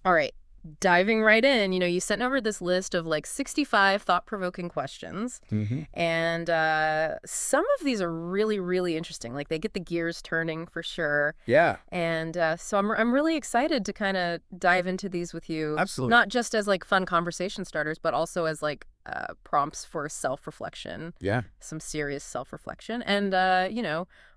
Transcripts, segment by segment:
All right. Diving right in, you sent over this list of like 65 thought-provoking questions. Hmm. And some of these are really, really interesting. Like they get the gears turning for sure. Yeah, And so I'm really excited to kind of dive into these with you, absolutely. not just as like fun conversation starters, but also as like prompts for self-reflection, Yeah. some serious self-reflection. And,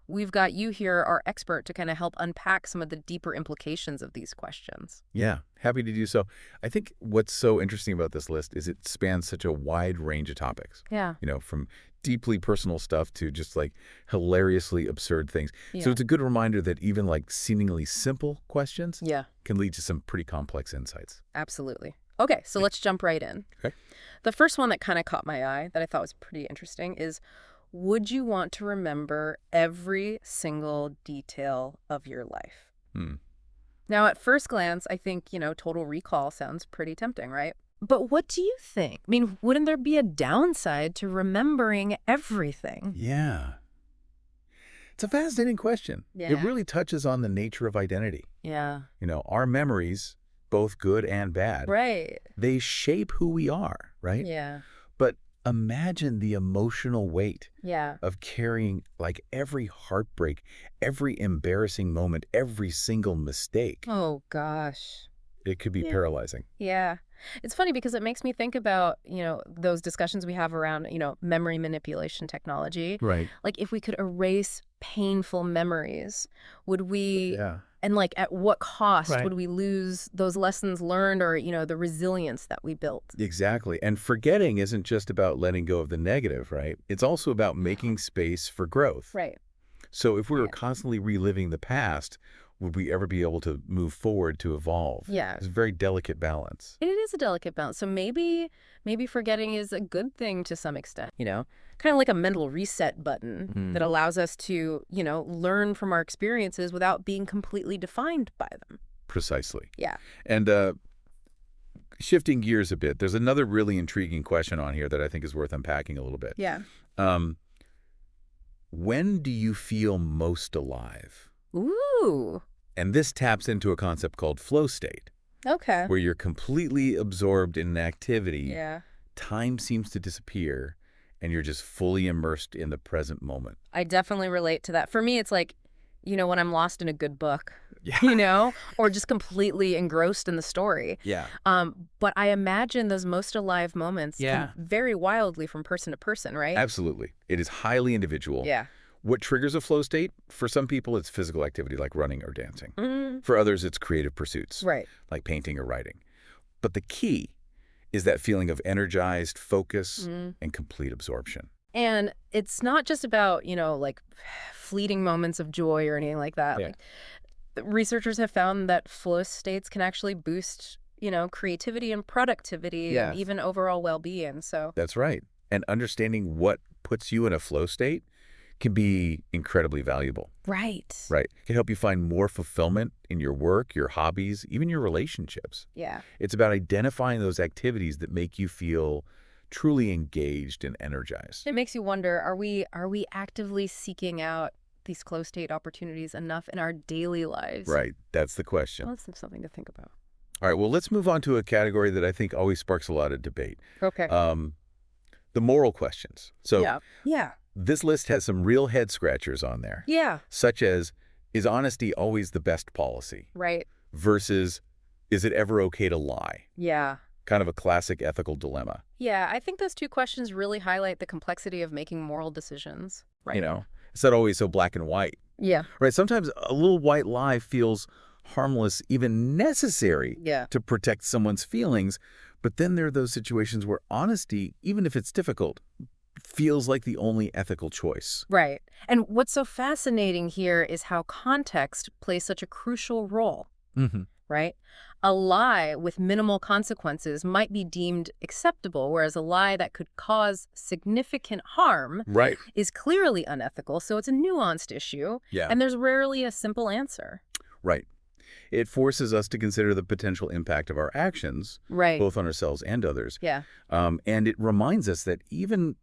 we've got you here, our expert, to kind of help unpack some of the deeper implications of these questions. Yeah, happy to do so. I think what's so interesting about this list is it spans such a wide range of topics, Yeah. from deeply personal stuff to just like hilariously absurd things. So Yeah. it's a good reminder that even like seemingly simple questions Yeah, can lead to some pretty complex insights. absolutely. Okay, so let's jump right in. Okay. The first one that kind of caught my eye that I thought was pretty interesting is, would you want to remember every single detail of your life? Hmm. Now, at first glance, I think, total recall sounds pretty tempting, right? But what do you think? I mean, wouldn't there be a downside to remembering everything? Yeah. It's a fascinating question. It Yeah. really touches on the nature of identity. Yeah. Our memories, both good and bad, Right. they shape who we are, right? Yeah. But imagine the emotional weight Yeah. of carrying like every heartbreak, every embarrassing moment, every single mistake. Oh, gosh. It could be Yeah. paralyzing. Yeah. It's funny because it makes me think about, those discussions we have around, memory manipulation technology. Right. Like if we could erase painful memories, would we, Yeah. and like at what cost Right. would we lose those lessons learned or, the resilience that we built? Exactly. And forgetting isn't just about letting go of the negative, right? It's also about making space for growth. Right. So if we were Yeah. constantly reliving the past, would we ever be able to move forward to evolve? Yeah. It's a very delicate balance. It is a delicate balance. So maybe forgetting is a good thing to some extent, kind of like a mental reset button that allows us to, learn from our experiences without being completely defined by them. Precisely. Yeah. And shifting gears a bit, there's another really intriguing question on here that I think is worth unpacking a little bit. Yeah. Um, when do you feel most alive? Ooh. And this taps into a concept called flow state, Okay. where you're completely absorbed in an activity, Yeah. time seems to disappear, and you're just fully immersed in the present moment. I definitely relate to that. For me, it's like, when I'm lost in a good book, Yeah. or just completely engrossed in the story. Yeah. But I imagine those most alive moments Yeah. can vary wildly from person to person, right? Absolutely. It is highly individual. Yeah. What triggers a flow state? For some people, it's physical activity like running or dancing. Mm, For others, it's creative pursuits right. like painting or writing. But the key is that feeling of energized focus Mm. and complete absorption. And it's not just about, like fleeting moments of joy or anything like that. Yeah. Like, researchers have found that flow states can actually boost, creativity and productivity Yes. and even overall well-being. So, That's right. And understanding what puts you in a flow state can be incredibly valuable. right. Right. It can help you find more fulfillment in your work, your hobbies, even your relationships. Yeah. It's about identifying those activities that make you feel truly engaged and energized. It makes you wonder, are we actively seeking out these flow state opportunities enough in our daily lives? Right. That's the question. Well, that's something to think about. All right. Well, let's move on to a category that I think always sparks a lot of debate. Okay. The moral questions. So Yeah. Yeah. this list has some real head scratchers on there, Yeah. such as, is honesty always the best policy? Right. Versus, is it ever okay to lie? Yeah. Kind of a classic ethical dilemma. Yeah. I think those two questions really highlight the complexity of making moral decisions. Right. It's not always so black and white, Yeah. right? Sometimes a little white lie feels harmless, even necessary Yeah. to protect someone's feelings. But then there are those situations where honesty, even if it's difficult, feels like the only ethical choice. Right. And what's so fascinating here is how context plays such a crucial role, Mm-hmm. right? A lie with minimal consequences might be deemed acceptable, whereas a lie that could cause significant harm Right. is clearly unethical. So it's a nuanced issue, Yeah. and there's rarely a simple answer. Right. It forces us to consider the potential impact of our actions, Right. both on ourselves and others. Yeah. And it reminds us that even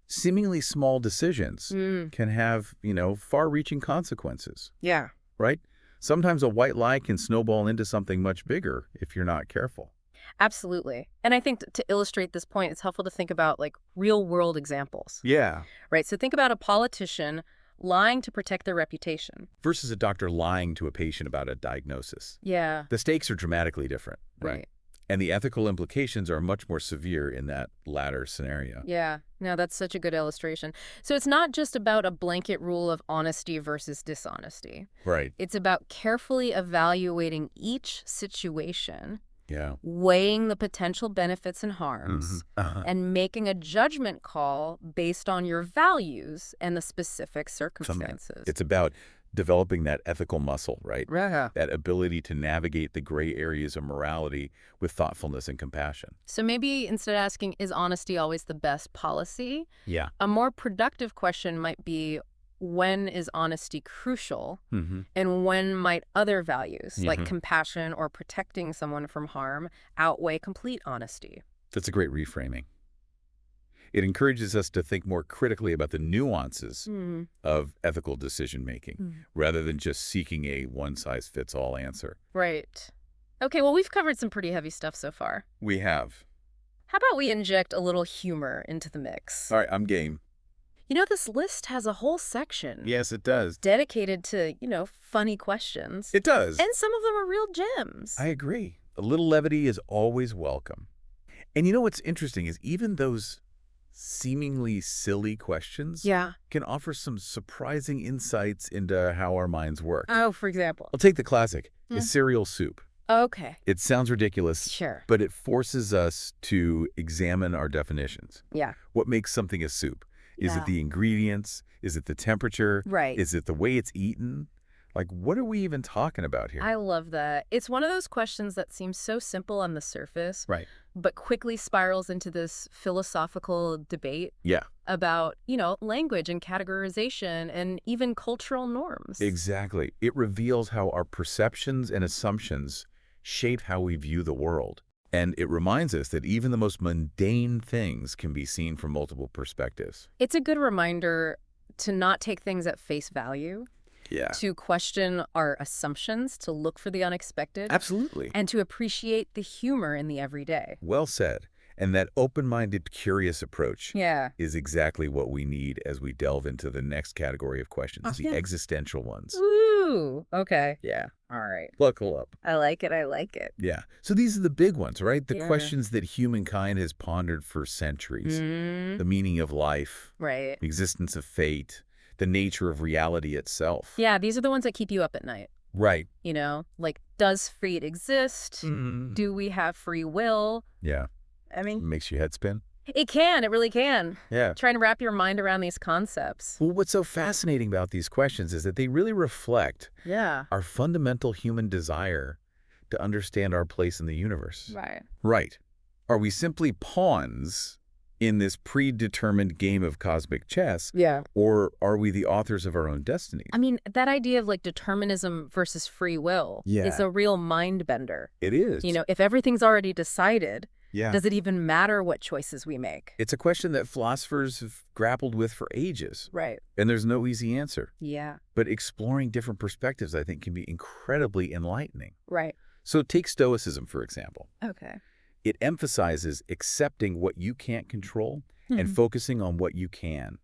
seemingly small decisions Mm. can have, far-reaching consequences, Yeah. right? Sometimes a white lie can snowball into something much bigger if you're not careful. Absolutely. And I think to illustrate this point, it's helpful to think about like real world examples, Yeah. right? So think about a politician lying to protect their reputation. Versus a doctor lying to a patient about a diagnosis. Yeah. The stakes are dramatically different. Right. And the ethical implications are much more severe in that latter scenario. Yeah. No, that's such a good illustration. So it's not just about a blanket rule of honesty versus dishonesty. Right. It's about carefully evaluating each situation, Yeah. weighing the potential benefits and harms, Uh-huh. and making a judgment call based on your values and the specific circumstances. It's about developing that ethical muscle, right? Yeah. That ability to navigate the gray areas of morality with thoughtfulness and compassion. So maybe instead of asking, is honesty always the best policy? Yeah. A more productive question might be, when is honesty crucial? Mm-hmm. And when might other values, like Mhm. compassion or protecting someone from harm, outweigh complete honesty? That's a great reframing. It encourages us to think more critically about the nuances of ethical decision-making, rather than just seeking a one-size-fits-all answer. Right. Okay, well, we've covered some pretty heavy stuff so far. We have. How about we inject a little humor into the mix? All right, I'm game. You know, this list has a whole section Yes, it does. dedicated to, funny questions. It does. And some of them are real gems. I agree. A little levity is always welcome. And you know what's interesting is even those seemingly silly questions Yeah. can offer some surprising insights into how our minds work. Oh, for example. I'll take the classic. Is cereal soup? Okay. It sounds ridiculous, Sure. but it forces us to examine our definitions. Yeah. What makes something a soup? Is Yeah. it the ingredients? Is it the temperature? Right. Is it the way it's eaten? Like, what are we even talking about here? I love that. It's one of those questions that seems so simple on the surface, Right. but quickly spirals into this philosophical debate Yeah, about, language and categorization and even cultural norms. exactly. It reveals how our perceptions and assumptions shape how we view the world. And it reminds us that even the most mundane things can be seen from multiple perspectives. It's a good reminder to not take things at face value, Yeah. to question our assumptions, to look for the unexpected, Absolutely. and to appreciate the humor in the everyday. Well said. And that open-minded, curious approach Yeah. is exactly what we need as we delve into the next category of questions, the yeah. existential ones. Ooh, okay. Yeah. All right. Buckle up. I like it. I like it. Yeah. So these are the big ones, right? The Yeah. questions that humankind has pondered for centuries. Mm, The meaning of life, right. the existence of fate, the nature of reality itself. Yeah, these are the ones that keep you up at night. Right. Like, does fate exist? Do we have free will? Yeah. I mean, Makes your head spin. it can. It really can. Yeah. Trying to wrap your mind around these concepts. Well, what's so fascinating about these questions is that they really reflect Yeah. our fundamental human desire to understand our place in the universe. Right. Right. Are we simply pawns in this predetermined game of cosmic chess, Yeah. or are we the authors of our own destinies? I mean, that idea of like determinism versus free will Yeah. is a real mind bender. It is. If everything's already decided, Yeah. does it even matter what choices we make? It's a question that philosophers have grappled with for ages, Right. and there's no easy answer. Yeah. But exploring different perspectives, I think, can be incredibly enlightening. Right. So take Stoicism, for example. Okay. It emphasizes accepting what you can't control and focusing on what you can,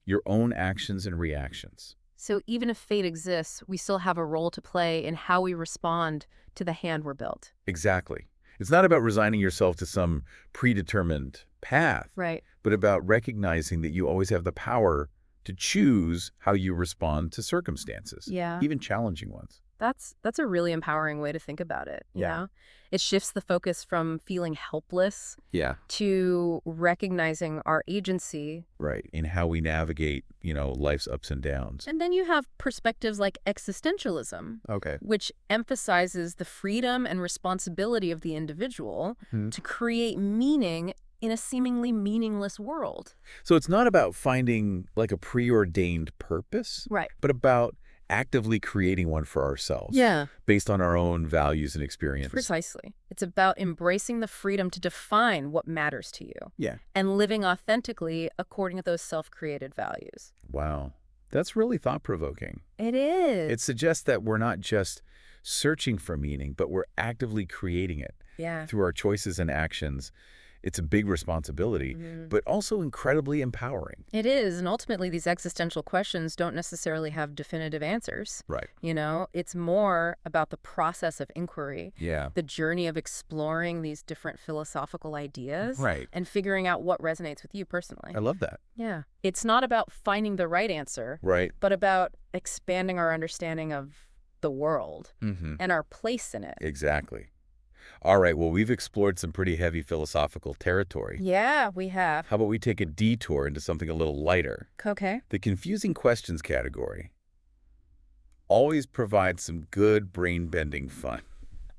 your own actions and reactions. So even if fate exists, we still have a role to play in how we respond to the hand we're built. Exactly. It's not about resigning yourself to some predetermined path, Right. but about recognizing that you always have the power to choose how you respond to circumstances, Yeah. even challenging ones. That's a really empowering way to think about it. You Yeah. know? It shifts the focus from feeling helpless Yeah. to recognizing our agency. Right. In how we navigate, life's ups and downs. And then you have perspectives like existentialism, Okay. which emphasizes the freedom and responsibility of the individual to create meaning in a seemingly meaningless world. So it's not about finding like a preordained purpose, Right. but about actively creating one for ourselves. Yeah. Based on our own values and experiences. Precisely. It's about embracing the freedom to define what matters to you Yeah. and living authentically according to those self-created values. Wow. That's really thought-provoking. It is. It suggests that we're not just searching for meaning, but we're actively creating it Yeah. through our choices and actions. It's a big responsibility, but also incredibly empowering. It is, and ultimately these existential questions don't necessarily have definitive answers. Right. You know, it's more about the process of inquiry, Yeah. the journey of exploring these different philosophical ideas, Right. and figuring out what resonates with you personally. I love that. Yeah. It's not about finding the right answer, Right. but about expanding our understanding of the world and our place in it. Exactly. All right, well, we've explored some pretty heavy philosophical territory. Yeah, we have. How about we take a detour into something a little lighter? Okay. The confusing questions category always provides some good brain-bending fun.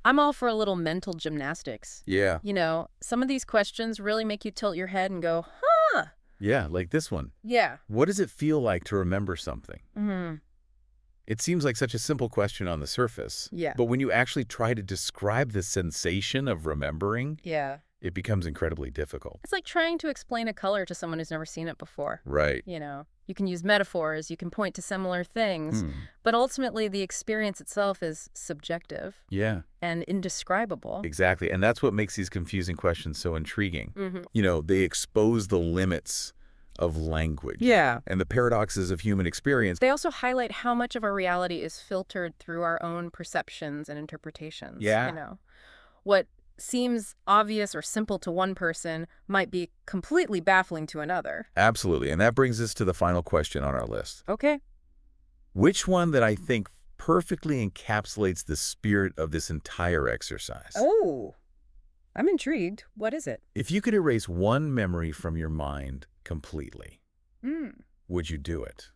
I'm all for a little mental gymnastics. Yeah. You know, some of these questions really make you tilt your head and go, huh. Yeah, like this one. Yeah. What does it feel like to remember something? Mm-hmm. It seems like such a simple question on the surface. Yeah. But when you actually try to describe the sensation of remembering, Yeah. it becomes incredibly difficult. It's like trying to explain a color to someone who's never seen it before. Right. You know, you can use metaphors, you can point to similar things, but ultimately the experience itself is subjective Yeah, and indescribable. exactly. And that's what makes these confusing questions so intriguing. Mm-hmm. You know, they expose the limits of language. Yeah. And the paradoxes of human experience. They also highlight how much of our reality is filtered through our own perceptions and interpretations. Yeah. You know, what seems obvious or simple to one person might be completely baffling to another. Absolutely. And that brings us to the final question on our list. Okay. Which one that I think perfectly encapsulates the spirit of this entire exercise? Oh, I'm intrigued. What is it? If you could erase one memory from your mind completely, would you do it?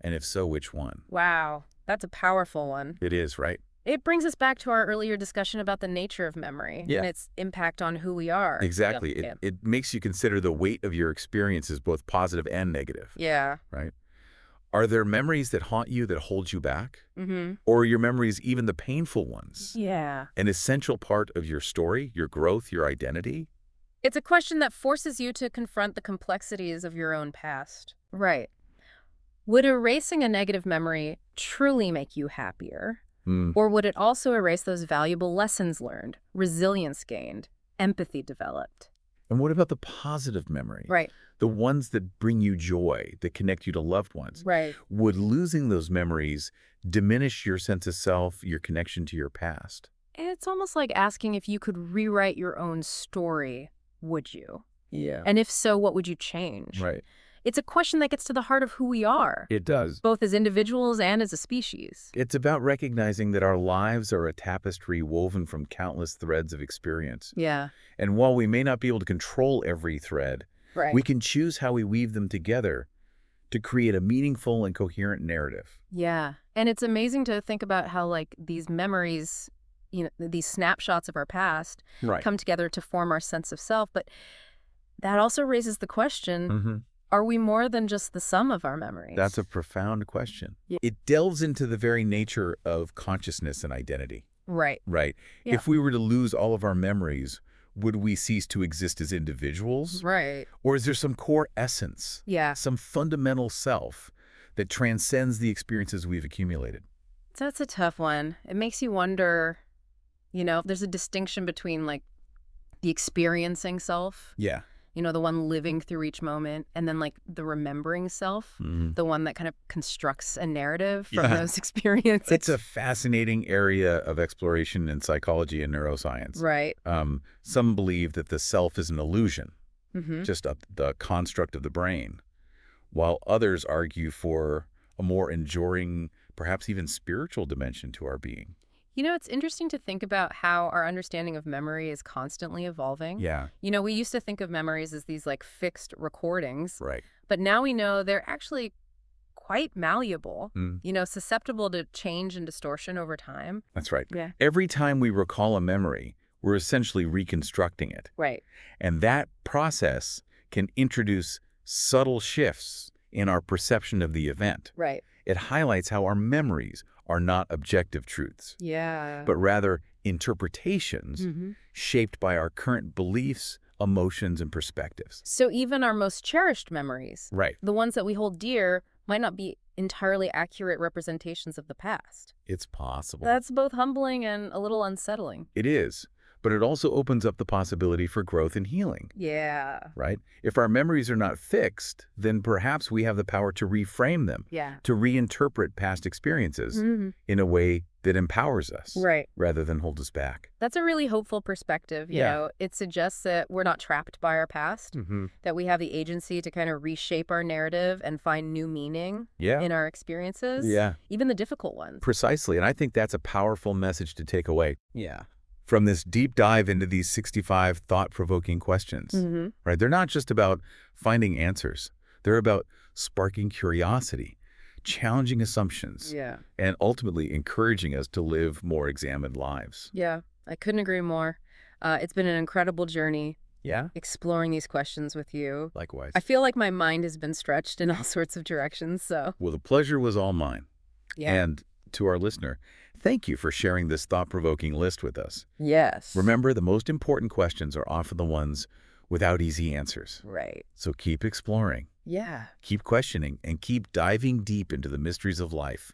And if so, which one? Wow, that's a powerful one. It is, right? It brings us back to our earlier discussion about the nature of memory and its impact on who we are. Exactly. Yeah. It makes you consider the weight of your experiences, both positive and negative. Yeah. Right? Are there memories that haunt you that hold you back? Mm-hmm. Or are your memories, even the painful ones, Yeah. an essential part of your story, your growth, your identity? It's a question that forces you to confront the complexities of your own past. Right. Would erasing a negative memory truly make you happier? Or would it also erase those valuable lessons learned, resilience gained, empathy developed? And what about the positive memory? Right. The ones that bring you joy, that connect you to loved ones. Right. Would losing those memories diminish your sense of self, your connection to your past? It's almost like asking if you could rewrite your own story, would you? Yeah. And if so, what would you change? Right. It's a question that gets to the heart of who we are, It does. both as individuals and as a species. It's about recognizing that our lives are a tapestry woven from countless threads of experience. Yeah. And while we may not be able to control every thread, Right. we can choose how we weave them together to create a meaningful and coherent narrative. Yeah. And it's amazing to think about how, like, these memories, you know, these snapshots of our past Right. come together to form our sense of self. But that also raises the question, are we more than just the sum of our memories? That's a profound question. Yeah. It delves into the very nature of consciousness and identity. Right. Right. Yeah. If we were to lose all of our memories, would we cease to exist as individuals? Right. Or is there some core essence, Yeah. some fundamental self that transcends the experiences we've accumulated? That's a tough one. It makes you wonder, you know, there's a distinction between, like, the experiencing self, Yeah. you know, the one living through each moment, and then, like, the remembering self, the one that kind of constructs a narrative from Yeah. those experiences. It's a fascinating area of exploration in psychology and neuroscience. Right. Some believe that the self is an illusion, Mm-hmm. just the construct of the brain, while others argue for a more enduring, perhaps even spiritual dimension to our being. You know, it's interesting to think about how our understanding of memory is constantly evolving. Yeah, You know, we used to think of memories as these, like, fixed recordings, right. but now we know they're actually quite malleable, Mm, you know, susceptible to change and distortion over time. that's right. Yeah. Every time we recall a memory, we're essentially reconstructing it. Right. And that process can introduce subtle shifts in our perception of the event. Right. It highlights how our memories are not objective truths, Yeah. but rather interpretations Mm-hmm. shaped by our current beliefs, emotions, and perspectives. So even our most cherished memories, Right. the ones that we hold dear, might not be entirely accurate representations of the past. It's possible. That's both humbling and a little unsettling. It is, but it also opens up the possibility for growth and healing, Yeah. right? If our memories are not fixed, then perhaps we have the power to reframe them, Yeah. to reinterpret past experiences Mm-hmm. in a way that empowers us Right. rather than hold us back. That's a really hopeful perspective, you Yeah. know. It suggests that we're not trapped by our past, Mm-hmm. that we have the agency to kind of reshape our narrative and find new meaning Yeah. in our experiences, Yeah. even the difficult ones. Precisely, and I think that's a powerful message to take away Yeah. from this deep dive into these 65 thought-provoking questions, Mm-hmm. right? They're not just about finding answers. They're about sparking curiosity, challenging assumptions, Yeah. and ultimately encouraging us to live more examined lives. Yeah, I couldn't agree more. It's been an incredible journey Yeah? exploring these questions with you. Likewise. I feel like my mind has been stretched in all sorts of directions, so Well, the pleasure was all mine. yeah. And to our listener, thank you for sharing this thought-provoking list with us. Yes. Remember, the most important questions are often the ones without easy answers. Right. So keep exploring, Yeah. keep questioning, and keep diving deep into the mysteries of life.